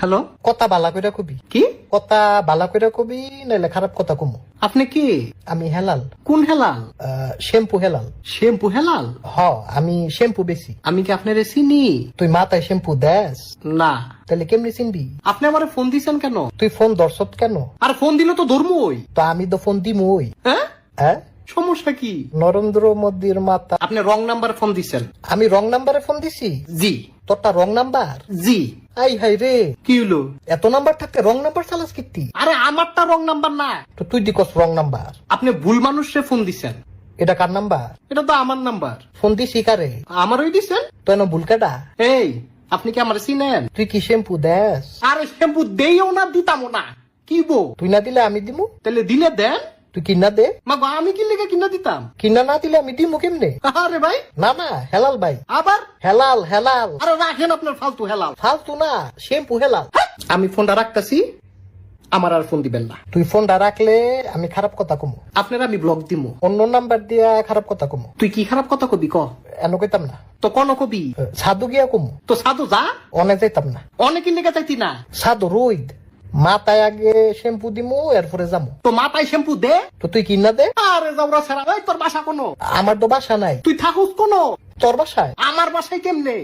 Hello, কথা বালা কইরা কবি, কি কথা বালা কইরা কবি নাইলে খারাপ কথা কমু। আপনি কি? আমি হেলাল, কোন হেলাল? শ্যাম্পু হেলাল। শ্যাম্পু হেলাল? হ, আমি শ্যাম্পু বেশি। আমি কি আপনার চিনি? তুই মাথায় শ্যাম্পু দেস? না। তাহলে কেমনি চিনবি? আপনি আমারে ফোন দিছেন কেন? তুই ফোন ধরছত কেন? আর ফোন দিলে তো ধর্মই। তো আমি তো ফোন দিমই। হ্যাঁ, হ্যাঁ, সমস্যা কি? নরেন্দ্র মোদীর মাতা। আপনি রং নাম্বার ফোন দিছেন। আমি রং নাম্বারে ফোন দিছি? জি তোরটা রং নাম্বার? জি। আই হাই রে, কি হলো? এত নাম্বার থাকতে রং নাম্বার চালাস কিত্তি? আরে আমারটা রং নাম্বার না, তো তুই দিকস রং নাম্বার। আপনি ভুল মানুষে ফোন দিছেন। এটা কার নাম্বার? এটা তো আমার নাম্বার। ফোন দিছি কারে? আমারই দিছেন। তো এনে ভুলকাটা। এই, আপনি কি আমার চিনেন? তুই কি শ্যাম্পু দেস? আরে শ্যাম্পু দেইও না, দিতামও না। কি বো? তুই না দিলে আমি দিমু। তাহলে দিলে দেন। তুই কিনা দে। মা গো, আমি কি লেগে কিনা দিতাম? কিনা না দিলে আমি দিমু কেমনে? আরে ভাই, না না, হেলাল ভাই, আবার হেলাল হেলাল। আরে রাখেন আপনার ফালতু হেলাল। ফালতু না, শ্যাম্পু হেলাল। আমি ফোনটা রাখতেছি, আমার আর ফোন দিবেন না। তুই ফোনটা রাখলে আমি খারাপ কথা কমু। আপনার আমি ব্লক দিমু। অন্য নাম্বার দিয়া খারাপ কথা কমু। তুই কি খারাপ কথা কবি ক? এন কইতাম না। তো কোন কবি? সাধু গিয়া কমু। তো সাধু যা, অনে যাইতাম না। অনেক লেগে চাইতি না। সাধু রইদ, মাথায় আগে শ্যাম্পু দিমু, এরপরে যামু। তো মাথায় শ্যাম্পু দে। তো তুই কিনা দে। আরে যাওরা ছাড়া, ওই তোর বাসা কোনো? আমার তো বাসা নাই। তুই থাকুস কোনো? তোর বাসায়? আমার বাসায় কেমনে?